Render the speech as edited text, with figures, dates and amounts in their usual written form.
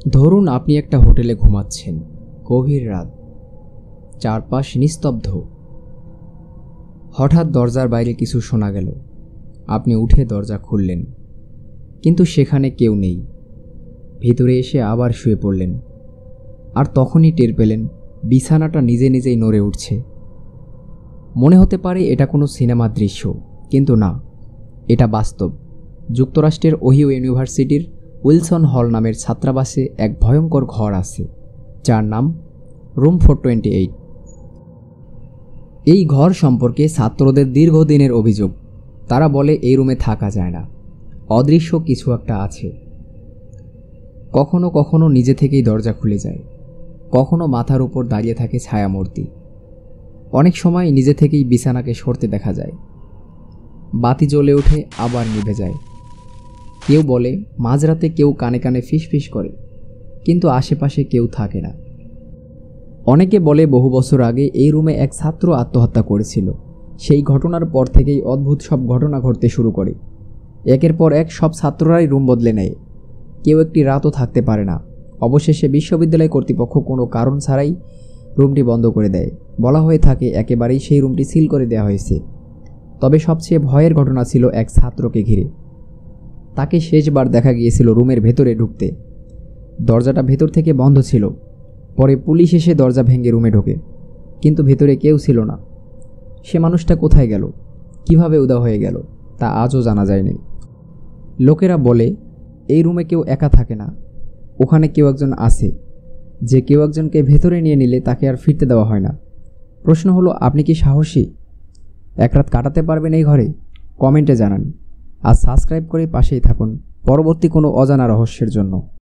ধরুন আপনি একটা হোটেলে ঘুমাচ্ছেন, গভীর রাত, চারপাশ নিস্তব্ধ। হঠাৎ দরজার বাইরে কিছু শোনা গেল। আপনি উঠে দরজা খুললেন, কিন্তু সেখানে কেউ নেই। ভিতরে এসে আবার শুয়ে পড়লেন, আর তখনই টের পেলেন বিছানাটা নিজে নিজেই নড়ে উঠছে। মনে হতে পারে এটা কোনো সিনেমার দৃশ্য, কিন্তু না, এটা বাস্তব। যুক্তরাষ্ট্রের ওহিও ইউনিভার্সিটির উইলসন হল নামের ছাত্রাবাসে এক ভয়ঙ্কর ঘর আছে, যার নাম রুম 428। এই ঘর সম্পর্কে ছাত্রদের দীর্ঘদিনের অভিযোগ। তারা বলে এই রুমে থাকা যায় না, অদৃশ্য কিছু একটা আছে। কখনো কখনো নিজে থেকেই দরজা খুলে যায়, কখনো মাথার উপর দাঁড়িয়ে থাকে ছায়ামূর্তি। অনেক সময় নিজে থেকেই বিছানাকে সরতে দেখা যায়। বাতি জ্বলে ওঠে, আবার নিভে যায়। কেউ বলে মাঝরাতে কেউ কানে কানে ফিসফিস করে, কিন্তু আশেপাশে কেউ থাকে না। অনেকে বলে বহু বছর আগে এই রুমে এক ছাত্র আত্মহত্যা করেছিল। সেই ঘটনার পর থেকেই অদ্ভুত সব ঘটনা ঘটতে শুরু করে। একের পর এক সব ছাত্ররাই রুম বদলে নেয়, কেউ একটি রাতও থাকতে পারে না। অবশেষে বিশ্ববিদ্যালয় কর্তৃপক্ষ কোনো কারণ ছাড়াই রুমটি বন্ধ করে দেয়। বলা হয়ে থাকে একেবারেই সেই রুমটি সিল করে দেওয়া হয়েছে। তবে সবচেয়ে ভয়ের ঘটনা ছিল এক ছাত্রকে ঘিরে। তাকে শেষবার দেখা গিয়েছিল রুমের ভেতরে ঢুকতে। দরজাটা ভেতর থেকে বন্ধ ছিল। পরে পুলিশ এসে দরজা ভেঙে রুমে ঢোকে, কিন্তু ভেতরে কেউ ছিল না। সে মানুষটা কোথায় গেল, কিভাবে উধাও হয়ে গেল, তা আজও জানা যায়নি। লোকেরা বলে এই রুমে কেউ একা থাকে না, ওখানে কেউ একজন আছে। যে কেউ একজনকে ভেতরে নিয়ে নিলে তাকে আর ফিরতে দেওয়া হয় না। প্রশ্ন হলো, আপনি কি সাহসী? এক রাত কাটাতে পারবেন এই ঘরে? কমেন্টে জানান। আর সাবস্ক্রাইব করে পাশেই থাকুন পরবর্তী কোনো অজানা রহস্যের জন্য।